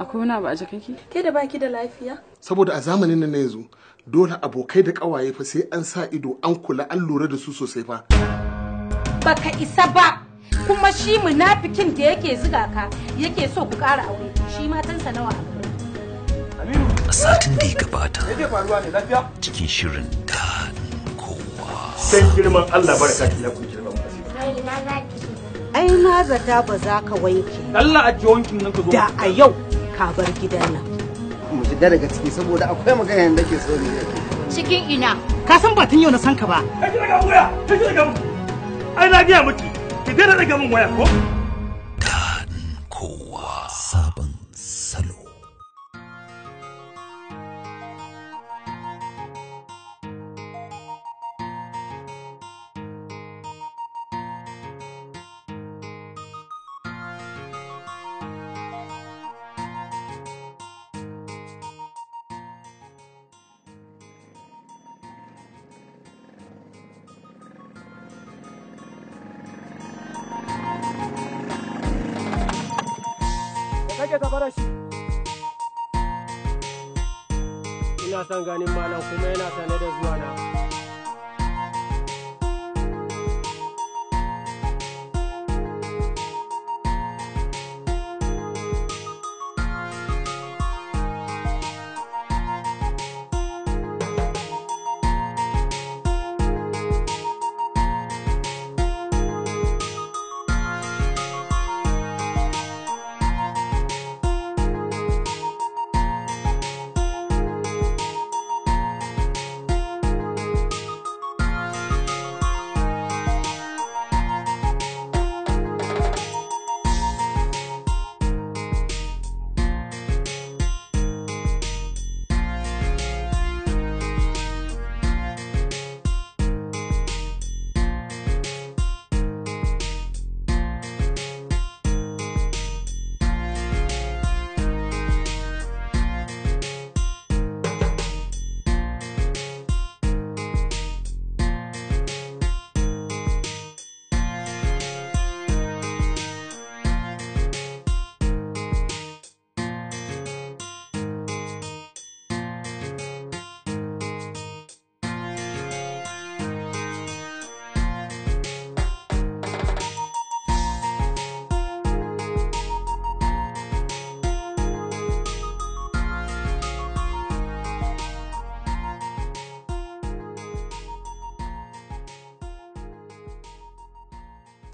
Akwai wani abu a jakanki? Ke da baki da lafiya? Saboda a zamanin nan na yanzu dole abokai da kawaye fa sai an sa ido an kula an lura da su sosai fa. Baka isa ba. Kuma shi munafikin da yake ziga ka yake so ku ƙara aure. Shi matansa nawa a garin? A satin da ya gabata cikin shirin Dadin Kowa. Sai girman Allah barka ki ya ku girman Ai na zata ba za ka wanke. Allah a ji wankin nan ka zo. Da a yau ka bar gidan nan. Mu shiga daga ciki saboda akwai magana da ke so ne. Cikin ina? Ka san ba tun yau na san ka ba. Kai daga waya, kai daga mu. Ai na ga miki. Ki daga mun waya ko? Dadin Kowa. Sabon Salo. Kake ka fara shi. Ina son ganin malam kuma yana sane da zuwa na.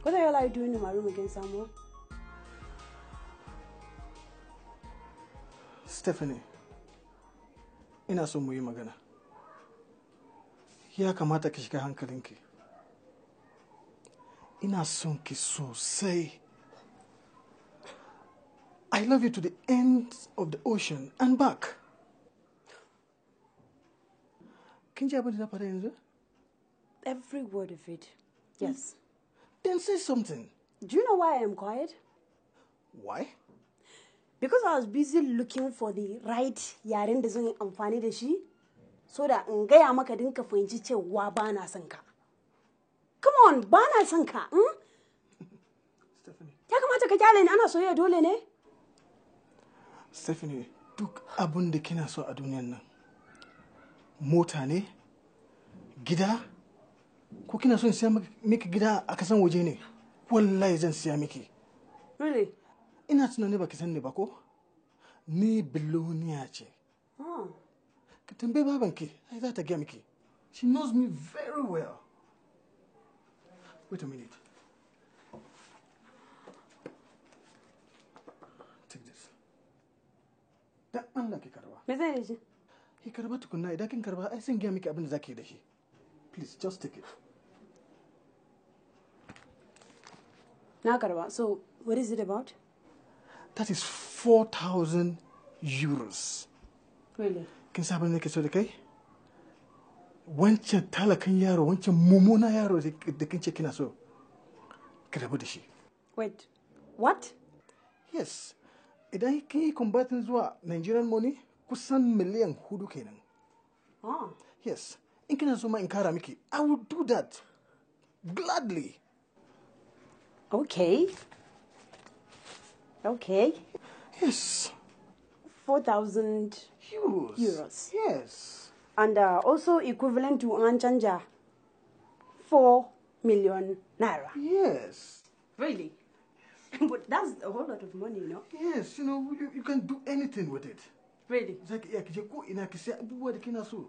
What the hell are you doing in my room again, Samuel? Stephanie, ina son mu yi magana. Ya kamata ki shiga hankalinki. Ina son ki sosai. I love you to the ends of the ocean and back. Kin ji abin da na faɗa yanzu? Every word of it. Yes. Then say something. Do you know why I am quiet? Why? Because I was busy looking for the right yaren da zan yi amfani da shi, so da in gaya maka dinka fahimci cewa ba na son ka. Come on, ba na son ka. Stephanie. Ya kamata ka kyale ni, ana soyayya dole ne? Stephanie, duk abin da kina so a duniyan nan. Mota ne? Gida? Ko kina son siya miki gida a kasan waje ne? Wallahi zan siya miki. Really? Ina tunani baki san ni ba ko? Ni biloniya ce. Ka tambayi babanki, ai za ta gaya miki. She knows me very well. Wait a minute. Take this. Da Allah ki karba. Me zai da shi? Ki karba tukunna idan kin karba ai san gaya miki abin da zaki yi da shi. Please just take it. Na karba. So, what is it about? That is 4,000 euros. Really? Kin sa abin da ke so da kai? Wancan talakan yaro, wancan mummuna yaro da kin ce kina so. Ki rabu da shi. Wait, what? Yes. Idan kin yi converting zuwa Nigerian money, kusan miliyan 4 kenan. Ah. Yes. In kina so ma in kara miki, I will do that. Gladly. Okay. Okay. Yes. 4,000 euros. Yes. And also equivalent to Anchanja 4 million naira. Yes. Really? But that's a whole lot of money, you know? Yes, you can do anything with it. Really? It's like, yeah, you go in, I can say, what can I do?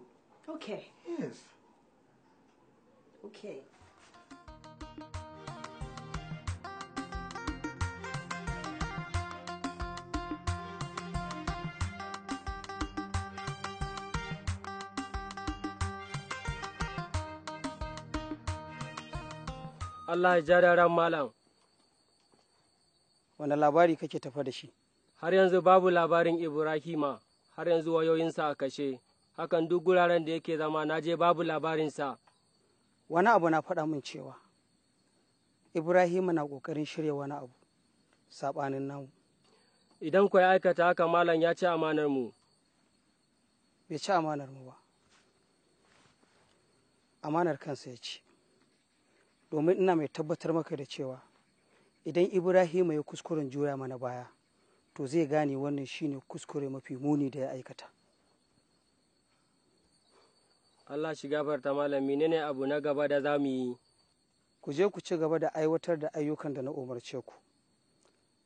Okay. Yes. Okay. Allah ya ja da ran malam. Wani labari kake tafa da shi? Har yanzu babu labarin Ibrahima, har yanzu wayoyinsa a kashe. Hakan duk guraren da yake zama na je babu labarinsa. Wani abu na faɗa min cewa Ibrahima na ƙoƙarin shirya wani abu saɓanin namu. Idan ku ya aikata haka malam ya ci amanar mu. Bai ci amanar mu ba. Amanar kansa ya ci. Domin ina mai tabbatar maka da cewa idan Ibrahima ya kuskuren juya mana baya, to zai gane wannan shine kuskure mafi muni da ya aikata. Allah shi gafarta malam, menene abu na gaba da za mu yi? Ku je ku ci gaba da aiwatar da ayyukan da na umarce ku,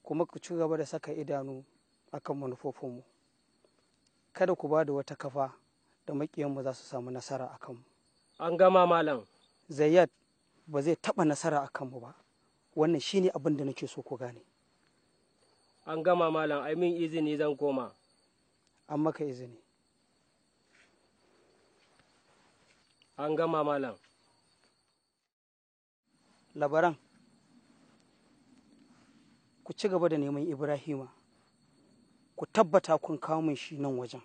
kuma ku ci gaba da saka idanu akan manufofinmu. Kada ku ba da wata kafa da maƙiyanmu za su samu nasara a kanmu. An gama malam. Zayyad ba zai taɓa nasara a kanmu ba. Wannan shine abin da nake so ku gane. An gama malam, ai min izini zan koma. An maka izini. An gama malam. Labaran, ku ci gaba da neman Ibrahima, ku tabbata kun kawo min shi nan wajen.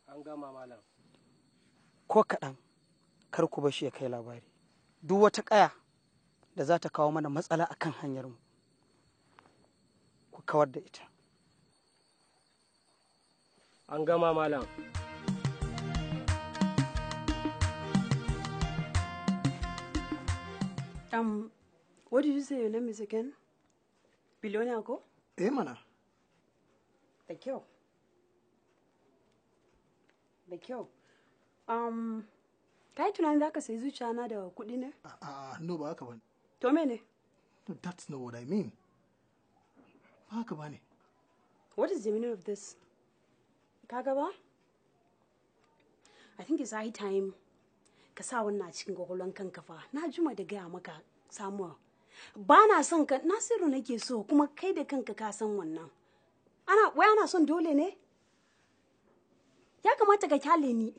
An gama malam. Ko kaɗan, kar ku bar shi ya kai labari. Duk wata ƙaya da za ta kawo mana matsala a kan hanyarmu, ku kawar da ita. An gama malam. What did you say your name is again? Billionaire ko? Mana. Da kyau. Da kyau. Ka yi tunanin za ka sayi zuciya na da kuɗi ne? No, ba haka ba ne. To mene? No, that's not what I mean. Ba haka ba ne. What is the meaning of this? Kaga ba? I think it's high time ka sa wannan a cikin kwakwalwan kanka fa. Na juma da gaya maka Samuel. Ba na son ka, Nasiru nake so, kuma kai da kanka ka san wannan. Ana son dole ne? Ya kamata ka kyale ni.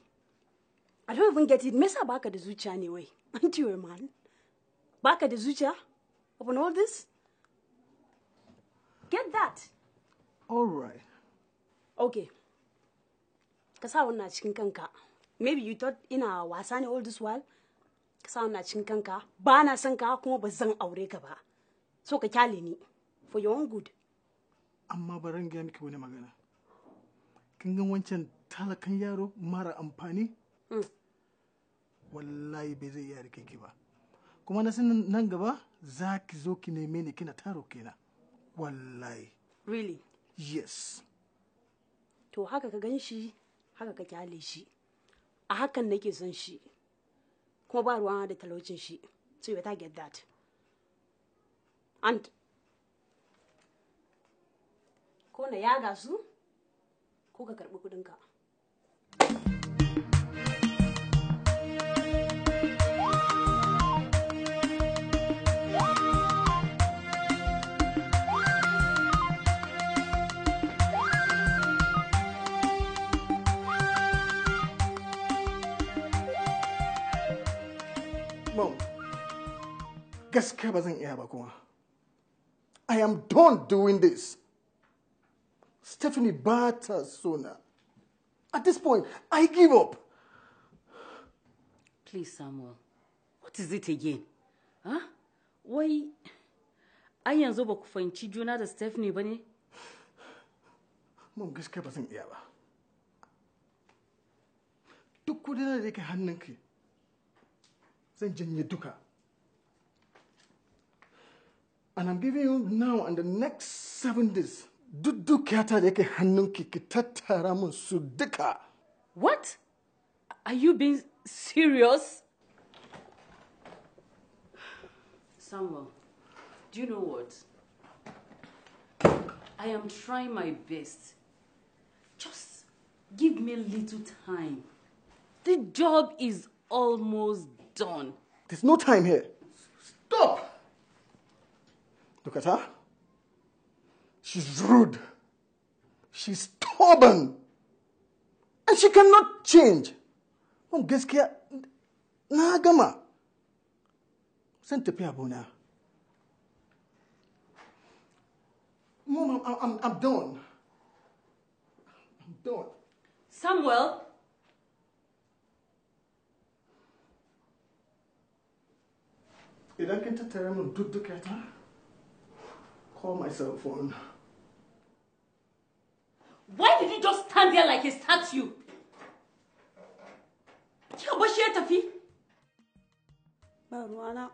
I don't even get it. Me yasa baka da zuciya ne wai? Aren't you a man? Baka da zuciya? Upon all this? Get that. All right. Okay. Ka sa wannan a cikin kanka. Maybe you thought ina wasa ne all this while? Ka sa wannan a cikin kanka. Ba na son ka kuma ba zan aure ka ba. So ka kyale ni. For your own good. Amma baran gaya miki wani magana. Kin ga wancan talakan yaro mara amfani? Wallahi bai zai iya rike ki ba. Kuma na sanin nan gaba za ki zo ki neme ni kina taro kina. Wallahi. Really? Yes. To haka ka gan shi, haka ka kyale shi. A hakan nake son shi. Kuma ba ruwa da talaucin shi. So you better get that. And ko na yaga su, ko ka karɓi kuɗinka. Mom, gaskiya ba zan iya ba kuma. I am done doing this. Stephanie ba ta sona. At this point, I give up. Please, Samuel, what is it again? Huh? Wai, ai yanzu ba ku fahimci juna da Stephanie ba ne? Mom, gaskiya ba zan iya ba. Duk kudina da yake hannunki, zan janye duka. And I'm giving you now and the next 7 days, duk dukiyata da yake hannunki ki tattara min su duka. What? Are you being serious? Samuel, do you know what? I am trying my best. Just give me a little time. The job is almost done. There's no time here. Stop! Look at her. She's rude. She's stubborn. And she cannot change. Mom, gaskiya na gama. Zan tafi abuna. Mom, I'm done. I'm done. Samuel? Idan kin tattara min duk dukata, call my cell phone. Why did you just stand there like a statue? Kika bar shi ya tafi? Ba ruwana.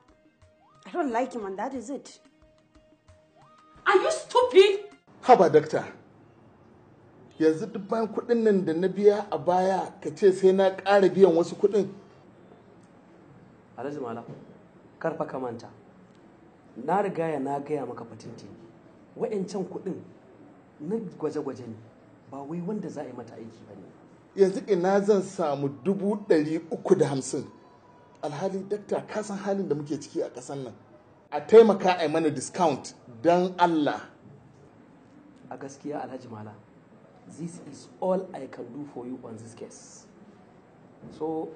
I don't like him and that is it. Are you stupid? Haba dakta, yanzu duk bayan kuɗin nan da na biya a baya ka ce sai na ƙara biyan wasu kuɗin. Alhaji Malam, karfa ka manta. Na riga na gaya maka fatinti. Wa'ancan kuɗin na gwaje-gwaje ne, ba wai wanda za a yi mata aiki ba ne. Yanzu ina zan samu 350. Alhali dakta ka san halin da muke ciki a ƙasar nan. A taimaka a mana discount don Allah. A gaskiya Alhaji Mala, this is all I can do for you on this case. So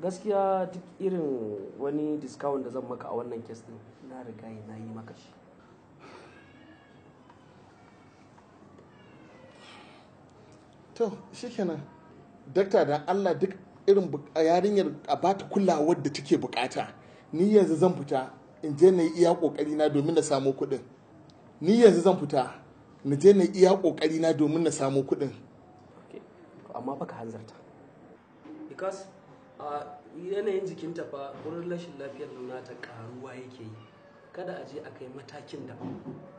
gaskiya duk irin wani discount da zan maka a wannan case din na riga na yi maka shi. To shikenan dakta da Allah duk irin yarinyar a bata kulawar da take bukata. Ni yanzu zan fita in je na yi iya kokari na domin na samu kuɗin. Ni yanzu zan fita na je na yi iya kokari na domin na samu kuɗin. Okay. Amma fa ka hanzarta. Because yanayin jikinta fa wurin rashin lafiyar nata karuwa yake yi. Kada a je a kai matakin da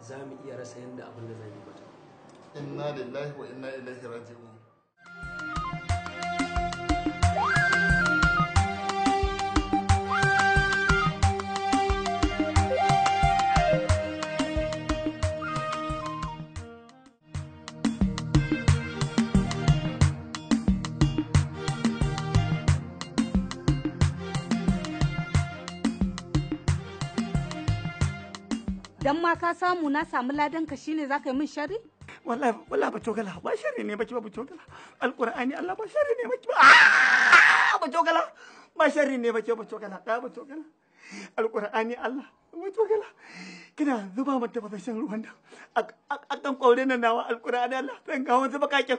za mu iya rasa yadda abin da zan yi mata. Inna lillahi wa inna ilaihi raji'un. Dan ma ka samu na samu ladan ka shine zaka yi min sharri? Wallahi ba cogala ba sharri ne baki ba cogala. Alqur'ani Allah ba sharri ne baki ba cogala. Ba sharri ne baki ba cogala. Da ba cogala. Alqur'ani Allah ba cogala. Kina zuba mata tafashin ruwan da akan kaure nan nawa alqur'ani Allah dan ga wani bakakin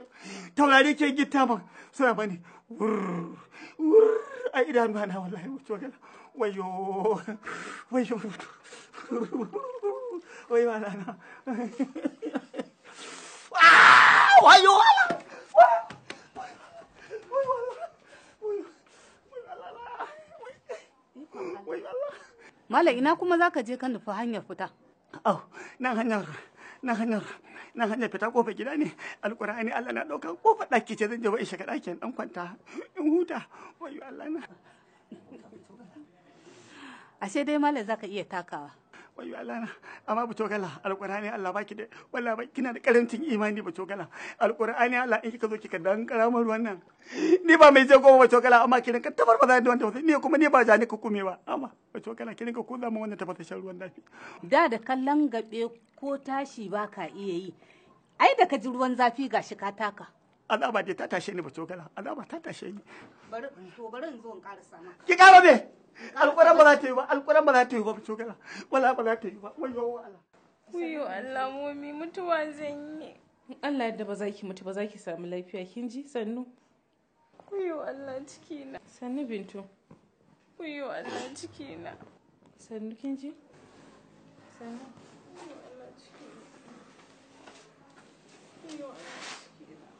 taurari ke gitta man suna bani a idan ba na wallahi ba cogala. Wayo Wai mana na. Wayo wala. Malam ina kuma zaka je kan nufi hanyar fita? Au, nan hanyar fita kofar gida ne. Alƙur'ani Allah na ɗaukar kofar ɗaki ce zan je wa in shiga ɗakin ɗan kwanta in huta. Wayo Allah na. Ashe dai malam zaka iya takawa. Wayo Allah na, amma butogala alƙur'ani Allah baki da wallahi baki kina da karancin imani butogala alƙur'ani Allah in kika zo kika dan karamar ruwan nan ni ba mai jego butogala amma kirin ka tabar ba za da wanda ni kuma ni ba ja ni ka kume ba amma butogala kirin ka kuza mu wannan tafasashen ruwan dafi da kallon gabe ko tashi baka iya yi ai da ka ji ruwan zafi gashi ka taka azaba dai ta tashe ni butogala azaba ta tashe ni bari in zo in karasa maka ki karo me alƙur'an ba za ta yi ba alƙur'an ba za ta yi ba cokala wala ba za ta yi ba wayo Allah wayo Allah momi mutuwa zan yi Allah yadda ba za ki mutu ba za ki samu lafiya kin ji sannu wayo Allah cikina sannu bintu wayo Allah cikina sannu kin ji sannu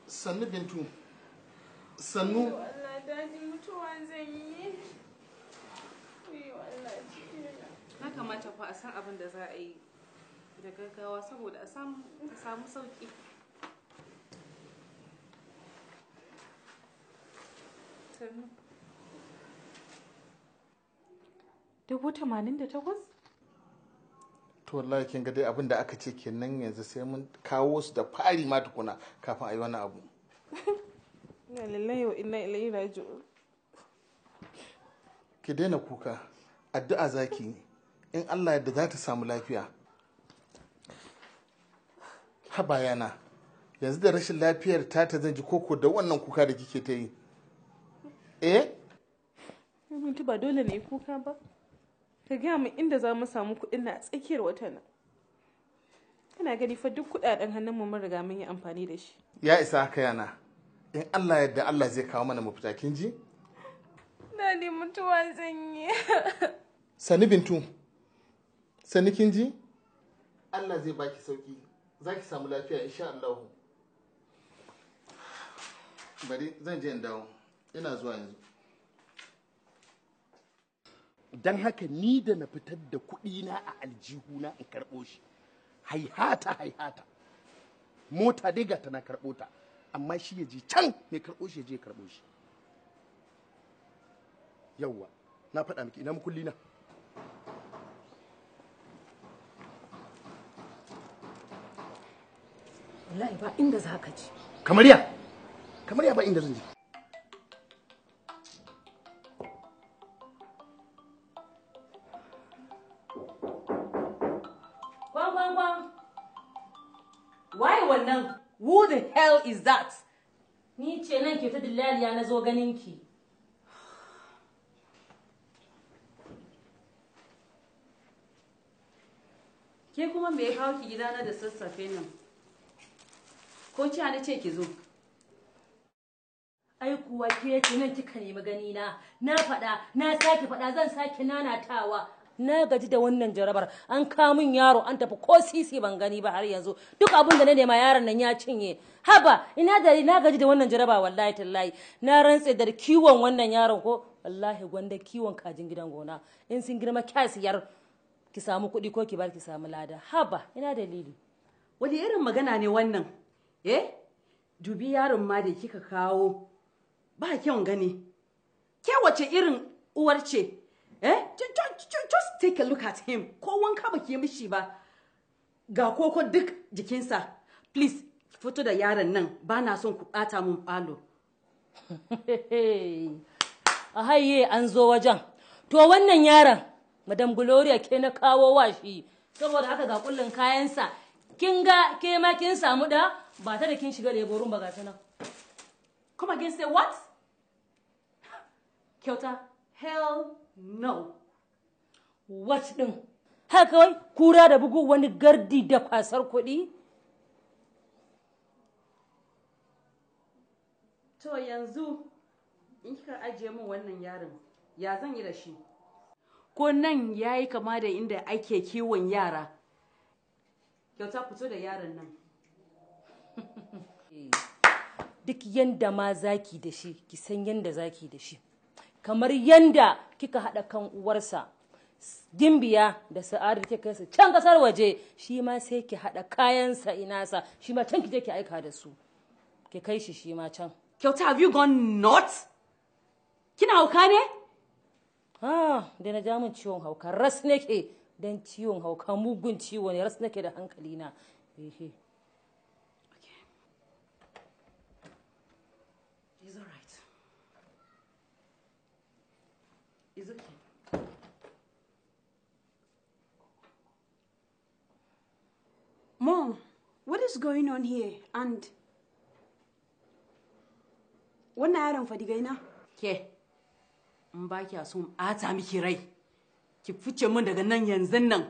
sannu bintu sannu Allah Dadin mutuwa zan yi ya kamata fa a san abin da za a yi da gaggawa saboda a samu sauki. Dubu 88? To wallahi kin ga dai abin da aka ce kenan yanzu sai mun kawo su da fari ma tukuna kafin a yi wani abu. Ina lillahi wa inna ilaihi raji'un. Ki daina kuka, addu'a zaki in Allah yadda za ta samu lafiya. Haba yana, yanzu da rashin lafiyar ta zan ji koko da wannan kuka da kike ta yi. Minti ba dole ne kuka ba. Ka gaya min inda za mu samu kuɗin na a tsakiyar watan nan. Kana gani fa duk kuɗaɗen hannunmu mun riga mun yi amfani da shi. Ya isa haka yana. In Allah yadda Allah zai kawo mana mafita kin ji? Dadi mutuwa zan yi. Sani Bintu. Sani kin ji? Allah zai baki sauki. Za ki samu lafiya insha Allah. Bari zan je in dawo. Ina zuwa yanzu. Don haka ni da na fitar da kuɗina a aljihuna in karɓo shi. Haihata. Mota dai ga ta na karɓo ta. Amma shi ya je can mai karɓo shi ya je karɓo shi. Yawwa, na faɗa miki ina mukulli na. Wallahi ba inda za ka ji. Kamar ya ba inda zan je. Why wannan? Who the hell is that? Ni ce nan ke ta dillaliya na zo ganin ki. Ke kuma me ya kawo ki gidana da sassafe nan? Ko ci na ce ki zo? Ai kuwa ke ce nan kika nemi gani na faɗa, na sake faɗa, zan sake nanatawa. Na gaji da wannan jarabar, an kawo min yaro an tafi ko sisi ban gani ba har yanzu. Duk abin da na nema yaron nan ya cinye. Haba, ina da na gaji da wannan jaraba wallahi tallahi. Na rantse da kiwon wannan yaron ko wallahi gwanda kiwon kajin gidan gona. In sun girma kyasiyar ki samu kuɗi ko ki bar ki samu lada. Haba, ina dalili. Wani irin magana ne wannan? Dubi yaron ma da kika kawo ba kyan gani. Ke wace irin uwar ce? Just take a look at him. Ko wanka ba ki mishi ba. Ga koko duk jikinsa. Please, fito da yaron nan. Ba na son ku ɓata mun ɓalo. A haye an zo wajen. To wannan yaron, Madam Gloria ke na kawo wa shi. Saboda haka ga kullun kayansa. Kin ga ke ma kin samu da ba ta da kin shiga leborun ba ga ta nan. Come again, say what? Kyauta, hell no. What din? Haka wai kura da bugu wani gardi da kwasar kuɗi? To yanzu in kika ajiye min wannan yaron, ya zan yi da shi? Ko nan yayi kama da inda ake kiwon yara? Kyauta fito da yaron nan. Duk yanda ma zaki da shi, ki san yanda zaki da shi. Kamar yanda kika haɗa kan uwarsa, Gimbiya da Sa'adu kika kai su can kasar waje, shi ma sai ki haɗa kayansa inasa, shi ma can ki je ki aika da su. Ki kai shi ma can. Kyauta, have you gone nuts? Kina hauka ne? Da na ja min ciwon hauka, ras nake dan ciwon hauka mugun ciwo ne, ras nake da hankali na. Okay. It's all right. It's okay. Mom, what is going on here? And wannan yaron fa diga ina? Ke, in ba kya so ɓata miki rai, ki fice min daga nan yanzu nan.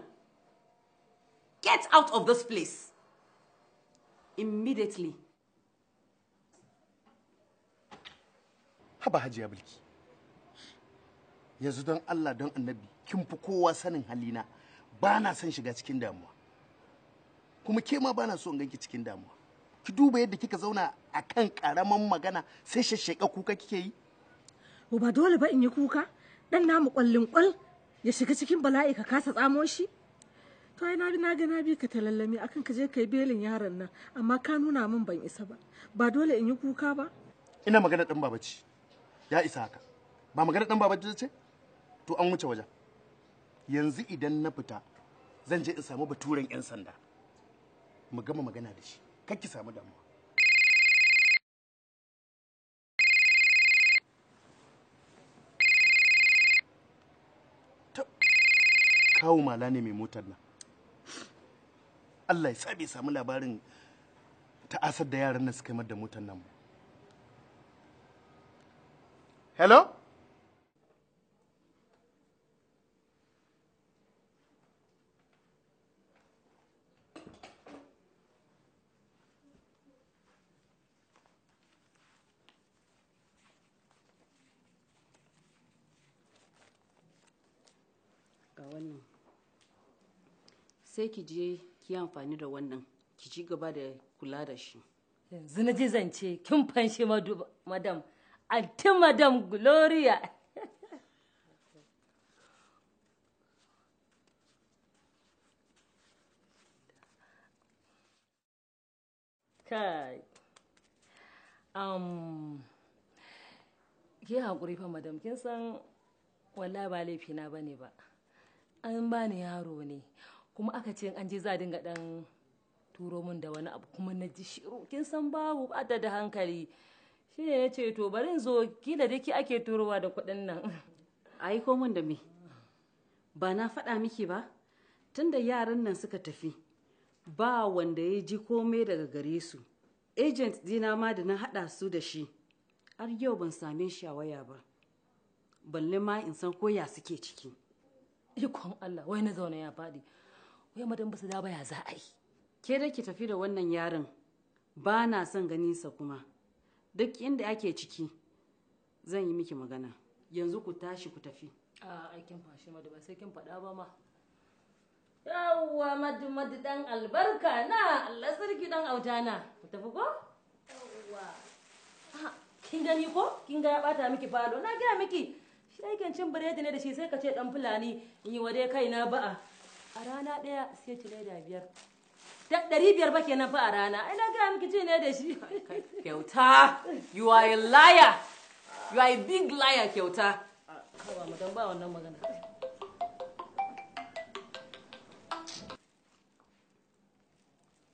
Get out of this place. Immediately. Haba Hajiya Bilki. Yanzu don Allah don Annabi, kin fi kowa sanin halina. Ba na son shiga cikin damuwa. Kuma ke ma ba na so in ganki cikin damuwa. Ki duba yadda kika zauna a kan ƙaramin magana sai shashsheka kuka kike yi. Ba dole ba in yi kuka? Dan namu ƙwallin ƙwal ya shiga cikin bala'i ka kasa tsamo shi? To ai na bi ka talallami akan ka je kai belin yaron nan, amma ka nuna min ban isa ba. Ba dole in yi kuka ba? Ina magana dan baba ce. Ya isa haka. Ba magana dan baba ce? To an wuce wajen. Yanzu idan na fita zan je in samu baturen 'yan sanda. Mu gama magana da shi. Kar ki samu damuwa. Kawo mala ne mai motar nan. Allah ya sa bai samu labarin ta'asar da yaran nan suka yi da motar nan. Hello? Wannan sai ki je ki amfani da wannan ki ci gaba da kula da shi. Yanzu na ji zance kin fanshe madam anti madam Gloria. Kai ki haƙuri fa madam, kin san wallahi ba laifina bane ba, an bani yaro ne kuma aka ce an je za a dinga dan turo min da wani abu kuma na ji shiru, kin san babu bata da hankali, shi ne ya ce to bari in zo kila da ki ake turowa da kuɗin nan. Ai ko min da me, ba na faɗa miki ba tunda yaran nan suka tafi ba wanda ya ji komai daga gare su. Agent dina ma da na haɗa su da shi har yau ban same shi a waya ba, balle ma in san koya suke ciki. Ikon Allah, wai na zaune ya faɗi, wai madan basu da baya za a yi. Ke da ki tafi da wannan yaron, ba na son ganinsa kuma. Duk inda ake ciki zan yi miki magana. Yanzu ku tashi ku tafi. A aikin fashe madu ba sai kin faɗa ba ma. Yawwa madu dan albarka na Allah sarki dan autana. Ku tafi ko? Yawwa. Kin gani ko? Kin ga ya bata miki falo. Na ga miki. Shi aikin cin biredi ne da shi sai ka ce dan fulani in yi wade kaina ba'a. A rana ɗaya sai ci leda 5. Da 500 ba kenan fa a rana. Ai na ga miki ci ne da shi. Kyauta. You are a liar. You are a big liar, Kyauta. Kawa madan ba wannan magana.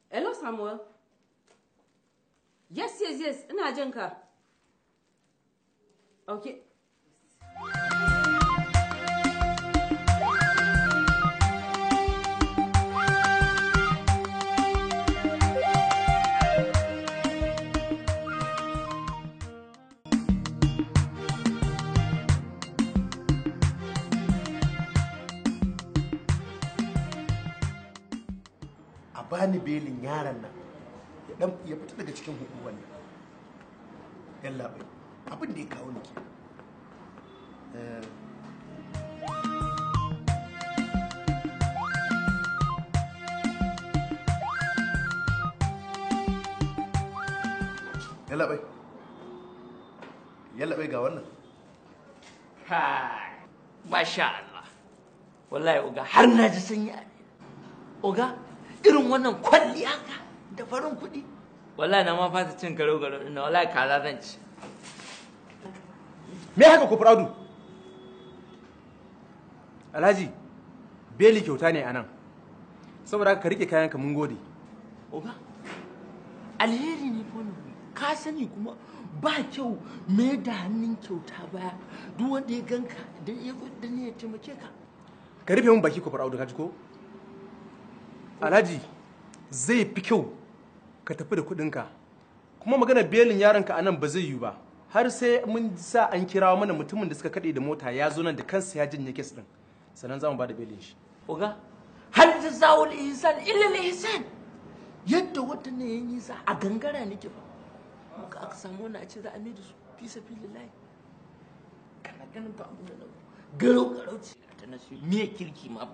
Hello Samuel. Yes. Ina jin ka. Okay. Bani belin yaran nan ya fita daga cikin hukumar nan. Yalla bai abin da ya kawo ni ke. Yalla bai ga wannan. Kai, masha Allah. Wallahi oga har na ji sun yi oga irin wannan kwalliya ka da farin kuɗi. Wallahi na ma fata cin garo-garo ɗin wallahi kaza zan ci. Me haka ku Firaudu? Alhaji, beli kyauta ne anan. Saboda ka rike kayanka mun gode. Oga, alheri ne fa ka sani kuma ba kyau me da hannun kyauta baya. Duk wanda ya ganka idan ya da ne ya taimake ka. Ka rufe mun baki ku Firaudu ka ji ko? Alhaji, zai fi kyau ka tafi da kuɗinka. Kuma magana belin yaronka anan ba zai yi ba. Har sai mun sa an kirawo mana mutumin da suka kaɗe da mota ya zo nan da kansa ya janye kes ɗin. Sannan za mu ba da belin shi. Oga, har da zawul ihsan illa ihsan. Yadda wata ne ya yi sa a gangara nake ba. Muka aka samu wani a ce za a mai da su fi sabilillahi. Kana ganin ba abu da garo ce ta nasu miya kirki ma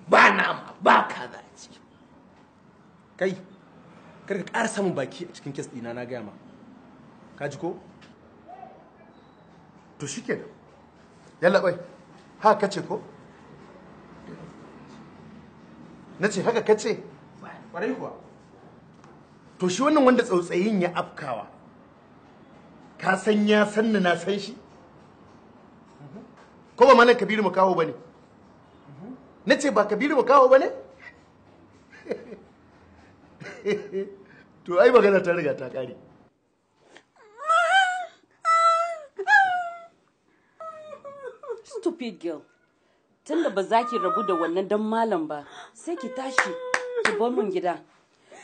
ba nama ba kaza a ciki. Kai, kar ka ƙara samun baki a cikin kes ɗina na gaya ma. Ka ji ko? To shi kenan. Yalla bai, haka ce ko? Na ce haka kace? Kwarai kuwa. To shi wannan wanda tsautsayin ya afkawa, ka san ya san ni na san shi? Ko ba malam Kabiru Makaho bane? Na ce ba Kabiru Makaho bane? To ai magana ta riga ta kare. Stupid girl. Tunda ba za ki rabu da wannan dan malam ba, sai ki tashi ki bar mun gida.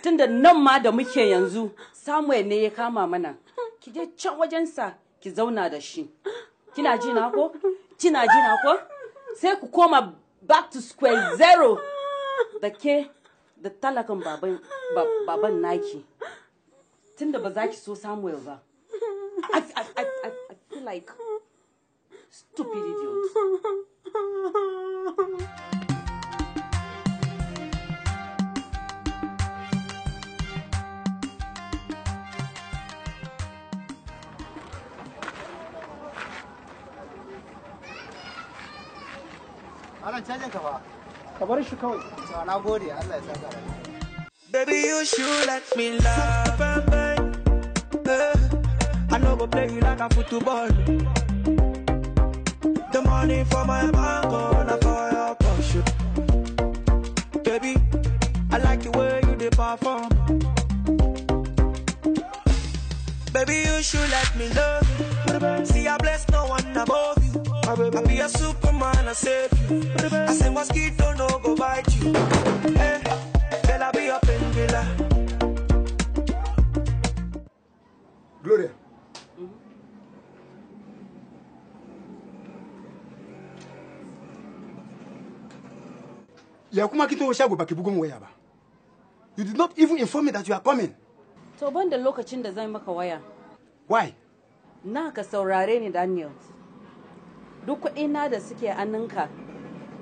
Tunda nan ma da muke yanzu, Samuel ne ya kama mana. Ki je can wajensa ki zauna da shi. Kina ji na ko? Kina ji na ko? Sai ku koma back to square zero. Da ke da talakan baban naki. Tunda ba za ki so Samuel ba. I feel like stupid idiot. Ana cajin ka ba. Ka bar shi kawai. To na gode, Allah ya saka rai. Baby, you should let me love, I know go play you like a football. The money for my bank, not for your Porsche. Baby, I like the way you dey perform. Baby, you should let me love you. See, I bless no one above you. I be a Superman, I save you. I say mosquito no go bite you. Hey, girl, I be your painkiller. Gloria. Ya kuma kito shago baki bugun waya ba. You did not even inform me that you are coming. To ban da lokacin da zan maka waya. Why? Na ka saurare ni Daniel. Duk kuɗina da suke annunka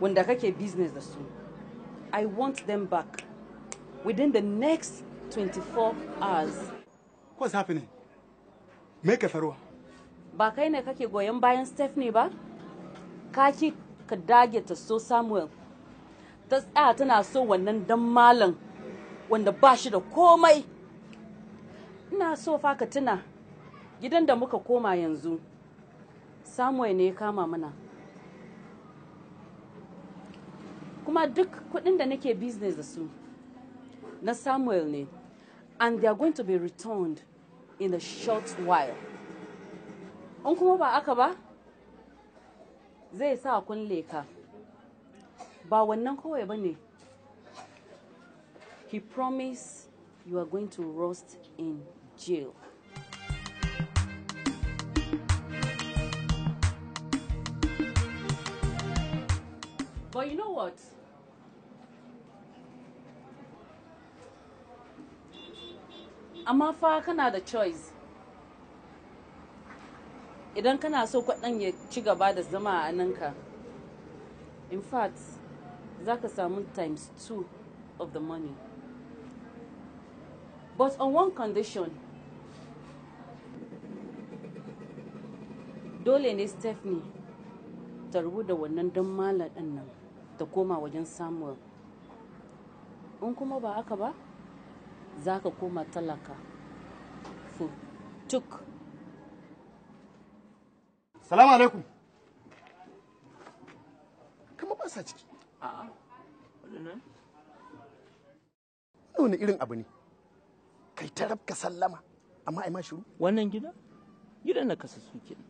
wanda kake business da su. I want them back within the next 24 hours. What's happening? Make a faruwa. Ba kai ne kake goyon bayan Stephanie ba? Kaki ka dage ta so Samuel. Ta tsaya tana so wannan dan malam wanda ba shi da komai. Ina so fa ka tuna gidan da muka koma yanzu. Samuel ne ya kama mana. Kuma duk kudin da nake business da su na Samuel ne. And they are going to be returned in a short while. In kuma ba aka ba, zai sa kulle ka. Ba wannan kawai ba ne. He promised you are going to roast in jail. But you know what? Amma fa kana da choice. Idan kana so kwaɗan ya ci gaba da zama a nanka. In fact, za ka samu ×2 of the money. But on one condition. Dole ne Stephanie ta rubuta wannan dan malam ɗin nan ta koma wajen Samuel. In kuma ba aka ba, za ka koma talaka. Tuk. Salamu alaikum. Kama ba sa ciki. A'a. Wannan wani irin abu ne? Kai ta rabka sallama, amma ai ma shiru. Wannan gida? Gidan na kasa su kenan.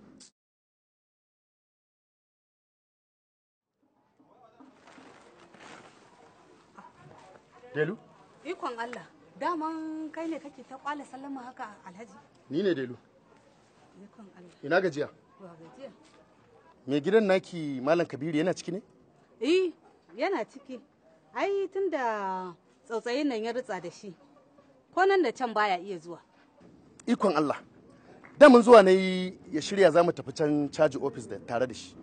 Delu? Ikon Allah, daman kai ne kake ta kwala sallama haka Alhaji? Ni ne Delu. Ikon Allah. Ina gajiya? Ba gajiya. Me gidan naki Malam Kabiru yana ciki ne? Yana ciki. Ai tunda tsautsayin nan ya ritsa da shi. Ko nan da can baya iya zuwa. Ikon Allah. Damin zuwa na yi ya shirya za mu tafi can caji ofis da tare da shi.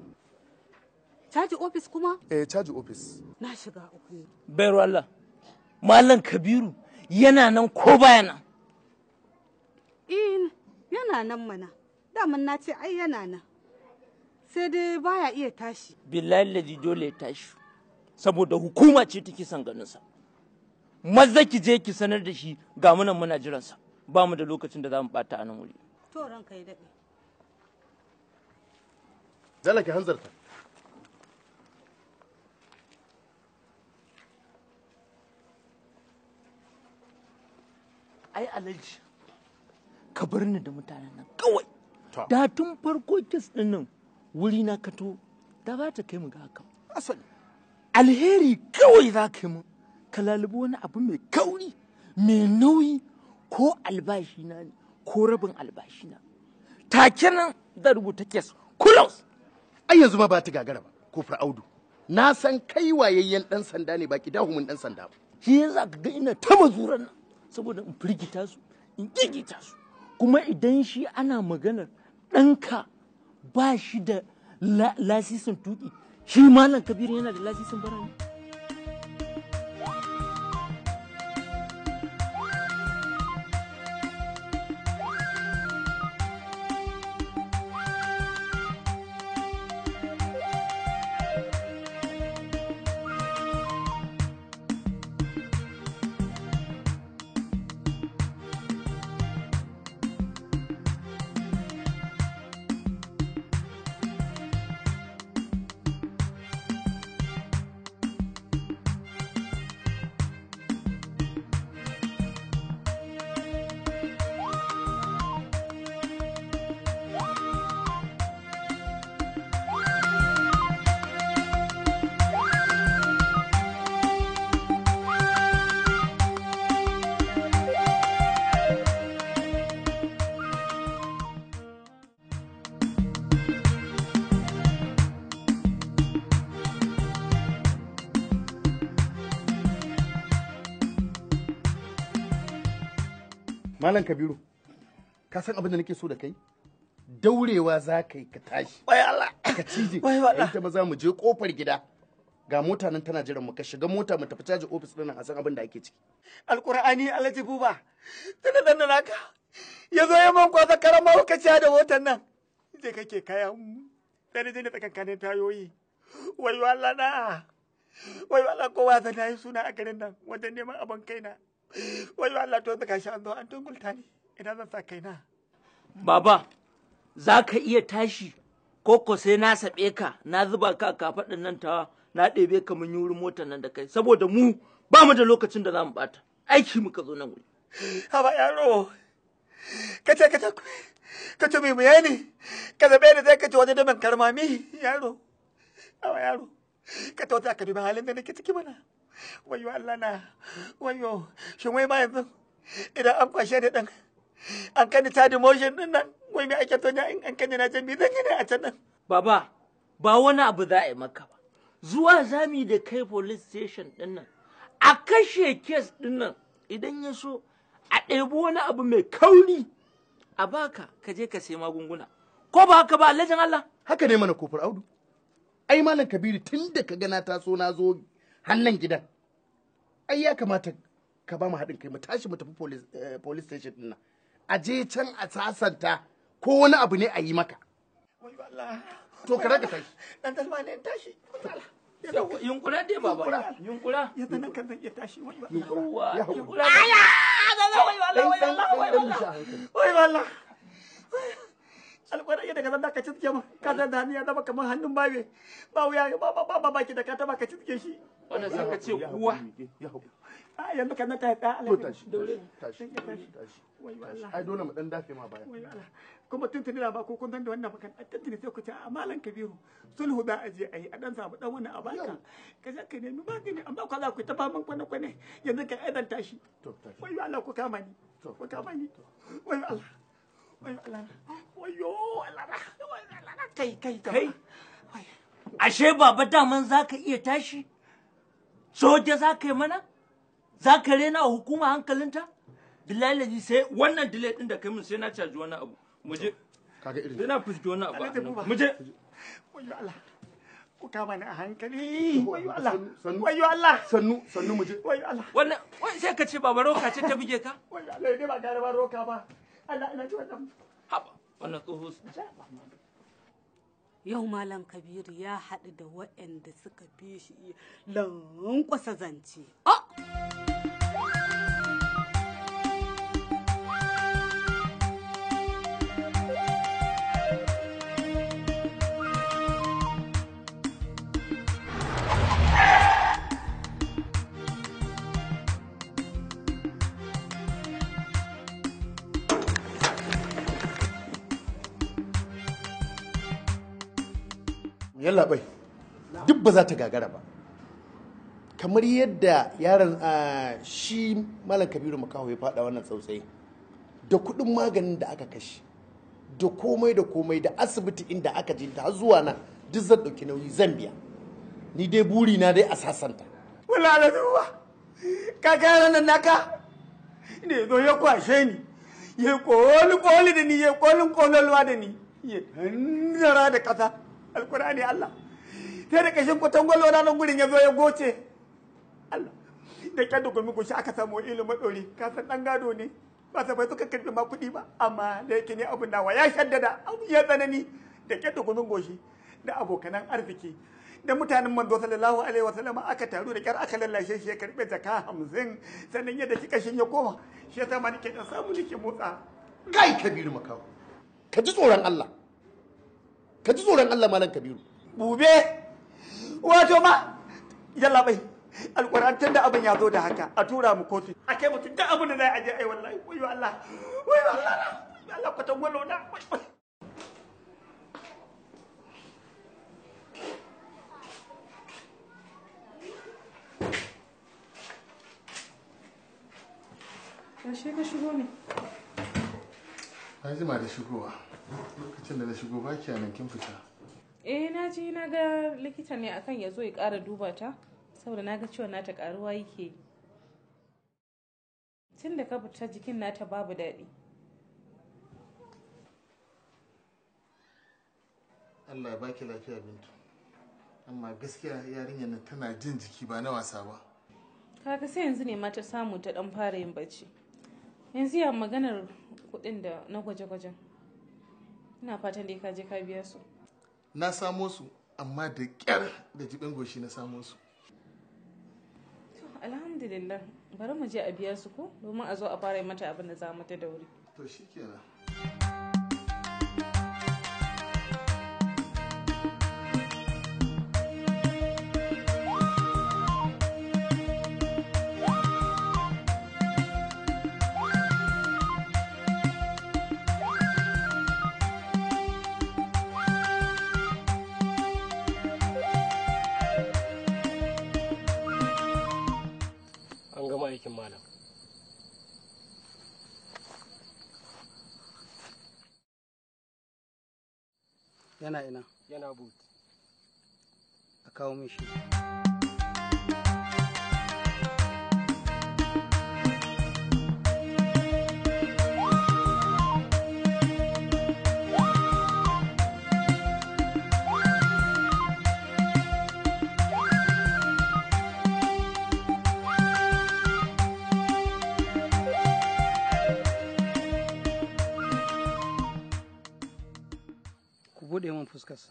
Caji ofis kuma? Caji ofis. Na shiga uku. Bayar Allah. Malam Kabiru yana nan ko baya nan? Yana nan mana. Daman na ce ai yana nan. Sai dai baya iya tashi. Billahi ladi dole ya tashi. saboda hukuma ce take son ganinsa. Maza ki je ki sanar da shi ga munan muna jiransa, ba mu da lokacin da za mu ɓata a nan wuri. To ranka ya daɗe. Dala ki hanzarta. Ai Alhaji, ka bar ni da mutanen nan kawai. Da tun farko kes ɗin nan wuri na kato, da ba ta kai mu ga haka. Asali. Alheri kawai za ka yi mun, ka lalubi wani abu mai kauri, mai nauyi, ko albashi na ne, ko rabin albashi na. Take nan da rubuta kes, kulos. Ai yanzu ma ba ta gagara ba, ko Audu. Na san kai wayayyen dan sanda ne baki dahumin dan sanda ba. Shi yasa ka ga ina ta mazuran nan, saboda in firgita su, in gigita su. Kuma idan shi ana maganar ɗanka ba shi da lasisin tuki, shi Malam Kabiru yana da lasisin barani. Malam Kabiru, ka san abin da nake so da kai? Daurewa za ka yi ka tashi. Wai Allah! Ka cije. Wai Allah! Ita maza mu je kofar gida. Ga mota nan tana jiran mu, ka shiga mota mu tafi caji ofis ɗin nan a san abin da ake ciki. Alƙur'ani Alhaji Buba. Tana dan naka. Ya zo ya man kwasa karama ka ciya da motar nan. Je kake kaya mu. Sai ni je ni tsakankanin tayoyi. Wai Allah na. Wai Allah kowa zan yi suna a garin nan wajen neman abin kaina. Wai Allah to daga shi an zo an tungulta ni. Ina zan sa kaina. Baba, za ka iya tashi ko sai na saɓe ka na zuba ka kafaɗin nan tawa na ɗebe ka mun yi wurin motar nan da kai saboda mu ba mu da lokacin da za mu ɓata aiki muka zo nan wuri. Haba yaro, kace mai bayani ka zaɓe da zai kace wani da man karmami yaro. Haba yaro, ka tauta ka dubi halin da nake ciki mana. Wayo Allah na, wayo, shin wai ma yanzu idan an kwashe da ɗan an kani ta demotion ɗin nan wai mai ake tonya in an kani na jami zan yi ne a can nan. Baba, ba wani abu za a yi maka ba. Zuwa zami da kai police station ɗin nan, a kashe kes ɗin nan idan ya so a ɗebi wani abu mai kauri a baka ka je ka sai magunguna. Ko ba haka ba Alhajin Allah? Haka ne mana kofar Audu. Ai Malam Kabiru tun da ka gana taso na zo hannan gidan. Ai ya kamata ka ba mu haɗin kai mu tashi mu tafi police station ɗin nan. A je can a sasanta ko wani abu ne a yi maka. To ka raka tashi. Dan talma ne tashi. Yunkura dai baba. Yunkura. Ya sanan kan zan iya tashi. Yunkura. Aya! Wai wallah. Alƙwarai daga zan da ka cizge mu. Ka zan da ya zama kamar hannun babe. Ba wuya ba baki da ka taba ka cizge shi. Wannan sai ka ce kuwa. A yanzu kan ta ta To tashi. Ai dole mu dan dafe ma baya. Kuma tuntuni da ba ko kun san da wannan bakan tuntuni sai ku ce a Malam Kabiru sulhu da aje ayi a dan samu dan wani a baka. Ka je ka nemi magani amma ko za ku ta faman kwane yanzu ka aidan tashi. Wai Allah ku kama ni. Ku kama ni. Wai Allah. Wayo Allah. Kai. Ashe baba daman za ka iya tashi? Soja za ka yi mana? Za ka rena a hukuma hankalinta? Bilalaji sai wannan delay din da kai mun sai na caji wani abu. Muje. Kaga irin. Sai na fuski wani abu. Muje. Wayo Allah. Ku kama ni a hankali. Wayo Allah. Wayo Allah. Sannu muje. Wayo Allah. Wannan sai ka ce baba roka ce ta buge ka? Wayo Allah ne ba gare ba roka ba. Allah ina ji wannan. Haba wannan tsoho yau Malam Kabiru ya haɗu da waɗanda suka fi shi lankwasa zance. Yallaɓai, duk ba za ta gagara ba. Kamar yadda yaron shi Malam Kabiru Makaho ya faɗa wannan tsautsayi, da kuɗin maganin da aka kashe, da komai da asibiti inda aka je ta zuwa nan duk zan ɗauki nauyi zan biya. Ni dai buri na dai a sasanta. Wala da zuwa, ka kara nan naka, ne zo ya kwashe ni, ya koli da ni, ya kolin kololwa da ni, ya tanzara da ƙasa. Alkurani Allah sai da kashin kutan gwalo na nan gurin ya zo ya goce Allah da kyan da gumi goshi aka samu ilimin ɗori ka san ɗan gado ne ba sa bai suka karɓi ma kuɗi ba amma da yake ne abin nawa ya shaddada abu ya tsanani da kyan da gumin goshi da abokanan arziki da mutanen manzo sallallahu alaihi wa sallam aka taru da kyar aka lallashe shi ya karɓe jaka 50 sannan yadda shi kashin ya koma shi yasa ma nake dan samu nake motsa. Kai Kabiru Makaho, ka ji tsoron Allah. Ka ji tsoron Allah Malam Kabiru. Bube, wato ma, yalla bai, alƙurantar da abin ya zo da haka, a tura mu kotu. A kai mutum da abin da za a je ai wallahi, wayo Allah, Allah kwatan gwalo na. Yaushe ka shigo ne? Na jima da shigowa. Lokacin da na shigo ba ki nan kin fita. Na ji na ga likita ne akan ya zo ya ƙara duba ta saboda na ga ciwon nata ƙaruwa yake. Tun da ka fita jikin nata babu daɗi. Allah ya baki lafiya Bintu. Amma gaskiya yarinyar nan tana jin jiki ba na wasa ba. Kaga sai yanzu ne ma ta samu ta ɗan fara yin bacci. Yanzu ya maganar kuɗin da na gwaje-gwajen. Ina fatan dai ka je ka biya su. Na samo su amma da ƙyar da jibin goshi na samo su. Alhamdulillah, bari mu je a biya su ko domin a zo a fara mata abin da za mata da wuri. To shikenan. aikin malam. Yana ina? Yana but. A kawo min shi. Buɗe min fuskarsa.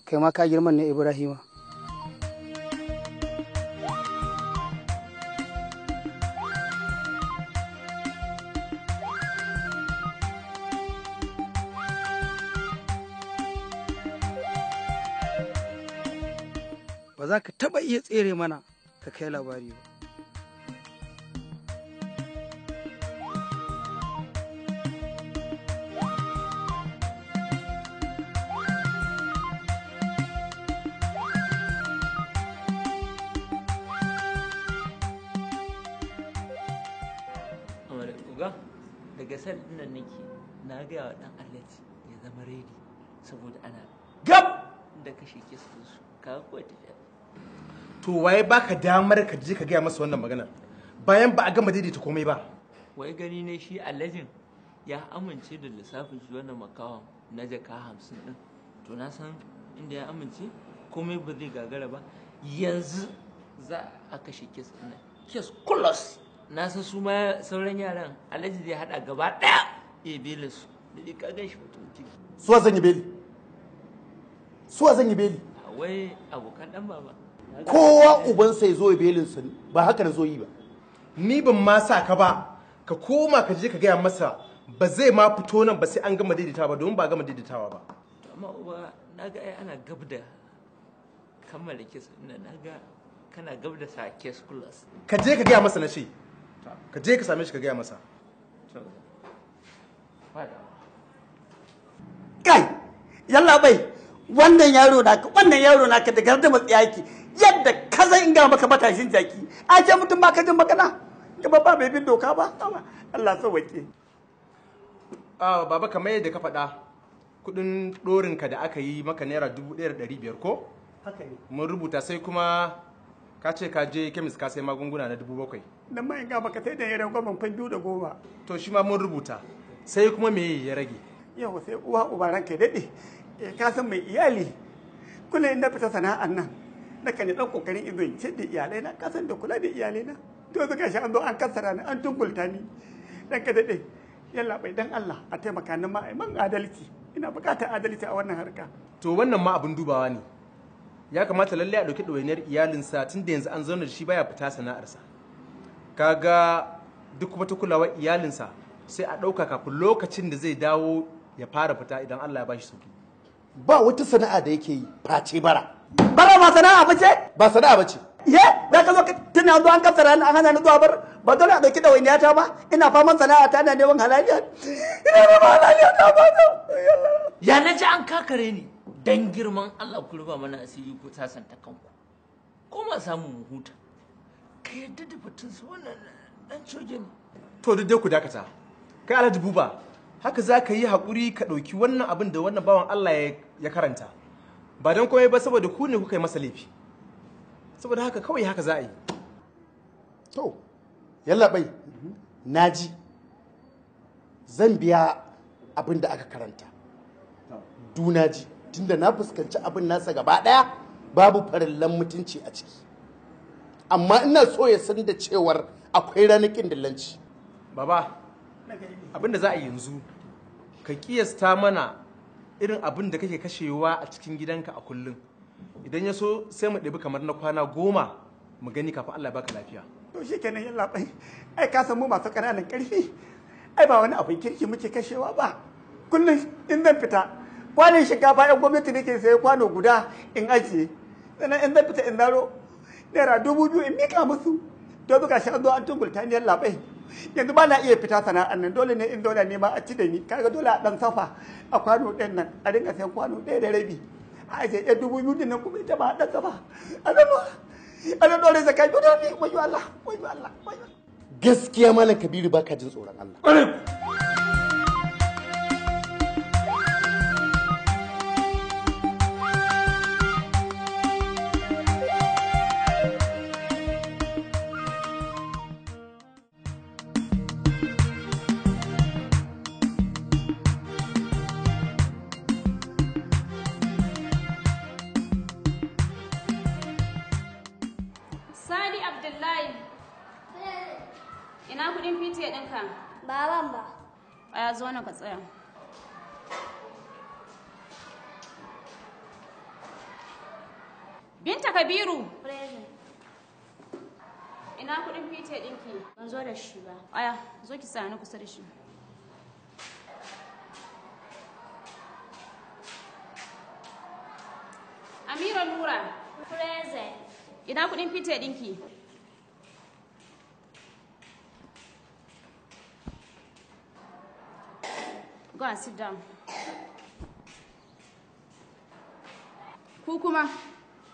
Kai ma ka girman ne Ibrahima. Ba za ka taɓa iya tsere mana ka kai labari ba. Uga, daga sal nan nake na gaya wa ɗan Allah ya zama redi saboda ana gab da kashe kisan su ka kuwa tafiya. To waye baka damar ka je ka gaya masa wannan maganar bayan ba a gama daidaita komai ba? Wai gani ne shi Alhajin ya amince da lissafin shi wannan makawan na jaka 50 din, to na san inda ya amince komai ba zai gagara ba. Yanzu za a kashe kes ɗin, kes kulos. Na san su ma sauran yaran Alhaji zai hada gaba daya ya beli su da ka gan shi mutum. Suwa zan yi beli? Suwa zan yi beli? Wai abokan dan baba. Kowa ubansa ya zo ya belin sa, ba haka na zo yi ba. Ni ban ma sa ka ba, ka koma ka je ka gaya masa ba zai ma fito nan ba sai an gama daidaitawa ba, domin ba gama daidaitawa ba. Amma uba na ga ai ana gab da kammala kes ɗin, na ga kana gab da sa kes kulas. Ka je ka gaya masa na ce, ka je ka same shi ka gaya masa. Kai, yalla bai, wannan yaro naka da garda matsayaki yadda ka zan inga maka matashin jaki. A ce mutum ba ka jin magana, gaba ba mai bin doka ba. Allah sauwake. Baba kamar yadda ka faɗa, kuɗin ɗorinka da aka yi maka naira 1,500 ko? Haka ne. Mun rubuta, sai kuma ka ce ka je kemis ka sai magunguna na 7,000. Nan ma in ga maka sai da ya rango ban fan 210. To shi ma mun rubuta. Sai kuma me ya rage? Yau sai uwa uba ranka daɗe. Ka san mai iyali. Kullum in na fita sana'an nan. Na kan yi ɗan ƙoƙarin izo in ce da iyalai na. Ka san da kula da iyalai na. To suka shi an zo an kassara ni an tungulta ni. Ranka daɗe. Yalla bai dan Allah a taimaka ni ma a man adalci. Ina buƙatar adalci a wannan harka. To wannan ma abin dubawa ne. Ya kamata lallai a ɗauki ɗawainiyar iyalinsa tun da yanzu an zauna da shi baya fita sana'arsa. Kaga duk wata kulawar iyalinsa sai a ɗauka kafin lokacin da zai dawo ya fara fita idan Allah ya bashi sauki. Ba wata sana'a da yake yi face bara. Bara ba sana'a ba ce? Ba sana'a ba ce. Ye, za ka zo tun yanzu an kasara ni an hana ni zuwa bar ba dole a ɗauki ɗawainiya ta ba. Ina faman sana'a ta ina neman halaliya. Ina neman halaliya ta ba ta. Ya na ji an kakare ni. Dan girman Allah ku rufa mana asiri ku sasanta kanku. Ko ma samu mu huta. Ka yadda da batun su wannan dan coge ne. To duk dai ku dakata. Kai Alhaji Buba, haka za ka yi haƙuri ka ɗauki wannan abin da wannan bawan Allah ya karanta. Ba don komai ba saboda ku ne kuka yi masa laifi. Saboda haka kawai haka za a yi. To, yalla bai, naji zan biya abin da aka karanta. Dunaji, tunda na fuskanci abin nasa gaba ɗaya babu farillan mutunci a ciki. Amma ina so ya san da cewar akwai ranakin dillanci. Baba, abin da za a yi yanzu, ka kiyasta mana irin abin da kake kashewa a cikin gidanka a kullum. Idan ya so sai mu ɗabi kamar na kwana 10 mu gani kafin Allah ya baka lafiya. To shi kenan yalla bai, ai ka san mu masu ƙananan ƙarfi, ai ba wani abin kirki muke kashewa ba. Kullum in zan fita, kwanon shinkafa yan gwamnati nake sai kwano guda in ajiye. Sannan in zan fita in zaro naira 2,000 in mika musu. To buga shi an zo an tungulta ni yalla bai. Yanzu ba na iya fita sana'an nan, dole ne in dole ne ma a ci da ni. Kaga dole a dan safa a kwano ɗin nan a dinga sayan kwano 1.5. A je 2,000 din nan kuma ita ba a dan safa. A dan dole zakai dole ne wayo Allah wayo Allah wayo. Gaskiya Malam Kabiru baka jin tsoron Allah. Ina kudin fitiye ɗinka? Baban ba. Aya zo na ka tsaya. Binta Kabiru. Ina kudin fitiye ɗinki? Ban zo da shi ba. Aya, zo ki tsaya ni kusa da shi. Amira Nura. Present. Ina kudin fitiye ɗinki? Go and sit down. Ku kuma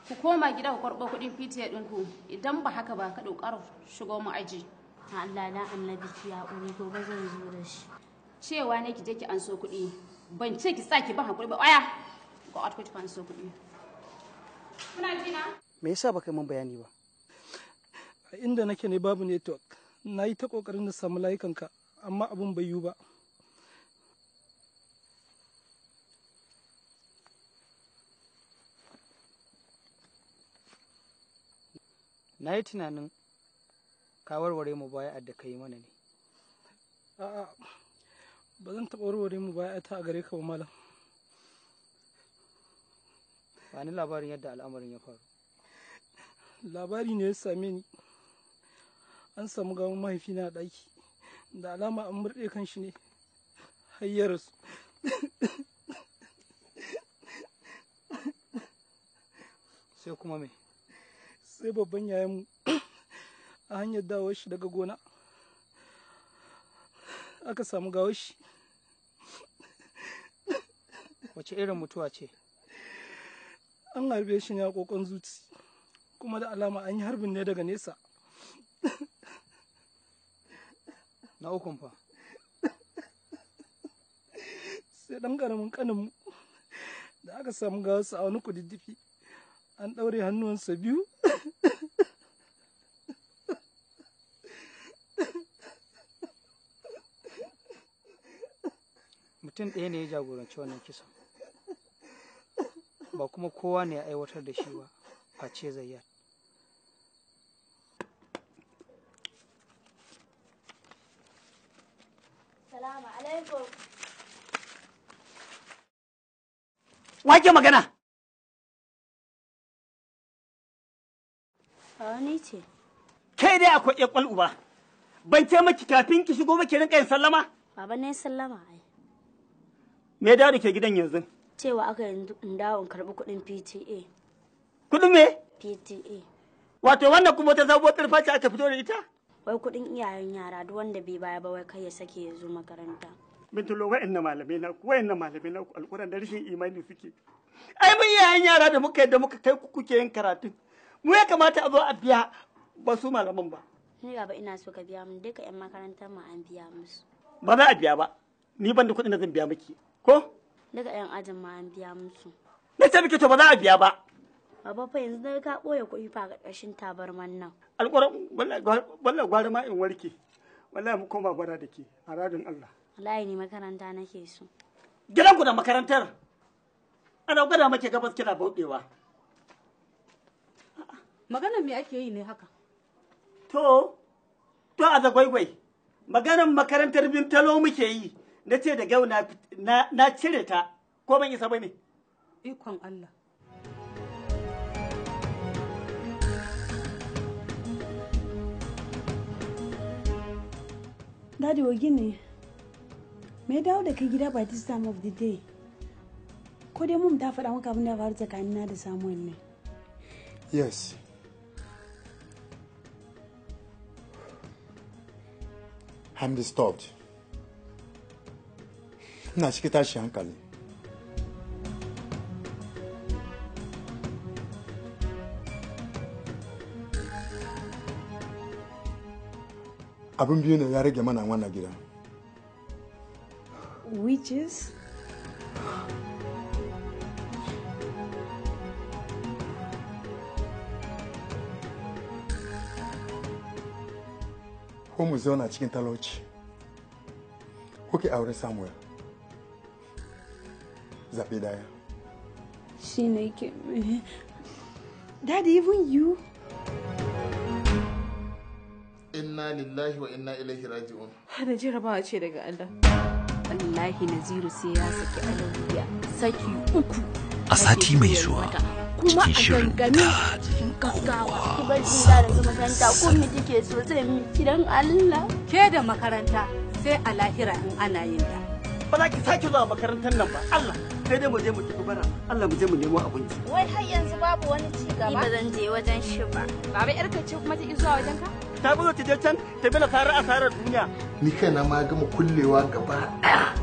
ku koma gida ku karɓo kuɗin fitiye ɗinku, idan ba haka ba ka ɗaukar shigo mu aji. Allah na annabi ki ya ƙuri ko ba zan zo da shi. Cewa ne ki je ki an so kuɗi, ban ce ki sa ki ba hakuri ba. Aya, go out ki an so kuɗi. Kuna ji na? Me yasa baka min bayani ba? Inda nake ne babu network. Na yi ta kokarin na samu layukanka, amma abin bai yiwu ba. na yi tunanin ka warware mu baya da ka yi mana ne. A'a, ba zan taɓa warware mu baya ta a gare ka ba malam. Ba ni labarin yadda al'amarin ya faru. Labari ne ya same ni. An samu gawan mahaifina a ɗaki. Da alama an murɗe kan shi ne. Har ya rasu. Sai kuma me? Sai babban yayanmu a hanyar dawowar shi daga gona aka samu gawar shi. Wace irin mutuwa ce? An harbe shi ne a kokon zuci, kuma da alama an yi harbin ne daga nesa. Na ukun fa? Sai ɗan ƙaramin ƙaninmu da aka samu gawarsa a wani kududdufi, an ɗaure hannuwansa biyu. Mutum ɗaya ne ya jagoranci wannan kisan, ba kuma kowa ne ya aiwatar da shi ba, face Zayyad. Salamu alaikum. Wake magana? Ni ce. Kai dai akwai ƙwaƙwal uba. Ban ce maki kafin ki shigo ba ki rinka yin sallama? Baba ne sallama ai. Me da ke gidan yanzu? Cewa aka yanzu in dawo in karɓi kuɗin PTA. Kuɗin me? PTA. Wato wannan kuma ta sabuwar ƙarfa ce aka fito da ita? Wai kuɗin iyayen yara duk wanda bai baya ba wai kai ya sake ya zo makaranta. Bintulo wa'annan malamai na ku alƙuran da rashin imani suke. Ai mun iyayen yara da muka yadda muka kai ku kuke yin karatu. Mu ya kamata a zo a biya ba su malaman ba. Ni ba ina so ka biya mun duka 'yan makarantar mu an biya musu. Ba za a biya ba. Ni ban da kuɗin da zan biya miki. Ko? Duka 'yan ajin ma an biya musu. Na ce miki to ba za a biya ba. Baba fa yanzu dai ka ɓoye kuɗi fa ƙarƙashin tabarman nan. Alƙuran wallahi gwara ma in warke. Wallahi mu koma gwara da ke a radin Allah. Wallahi ni makaranta nake so. Gidanku da makarantar. Ana gwada make gabas kina bauɗewa. Maganar me ake yi ne haka? To a zagwaigwai. Maganar makarantar Bintalo muke yi. Na ce da gau na cire ta. Ko ban isa ba ne? Ikon Allah. Daddy Ogini, me dawo da kai gida by this time of the day? Ko dai mum ta faɗa maka abin da faru tsakanina da Samuel ne? Yes. I'm disturbed. Ina cikin tashi hankali. Abin biyu ne ya rage mana wannan gida. Which is? Ko mu zauna cikin talauci. Kuke aure Samuel. Zaɓi daya. Shi ne ke... Daddy, even you? Inna lillahi wa inna ilaihi raji'un. Hada jarabawa ce daga Allah. Wallahi Naziru sai ya saki alawiya saki uku. A sati mai zuwa cikin shirin cikin gaggawa. Ki bar jin da daga makaranta ko me kike so zai miki dan Allah. Ke da makaranta sai a lahira in ana yin ta. Ba za ki sake zuwa makarantar nan ba. Allah sai dai mu je mu tafi bara. Allah mu je mu nemo abinci. Wai har yanzu babu wani ci gaba. Ni ba zan je wajen shi ba. Baba yarka ce kuma ta ki zuwa wajen ka? Ta bi ta je can ta bi na asarar duniya. Ni kaina ma gama kullewa gaba ɗaya.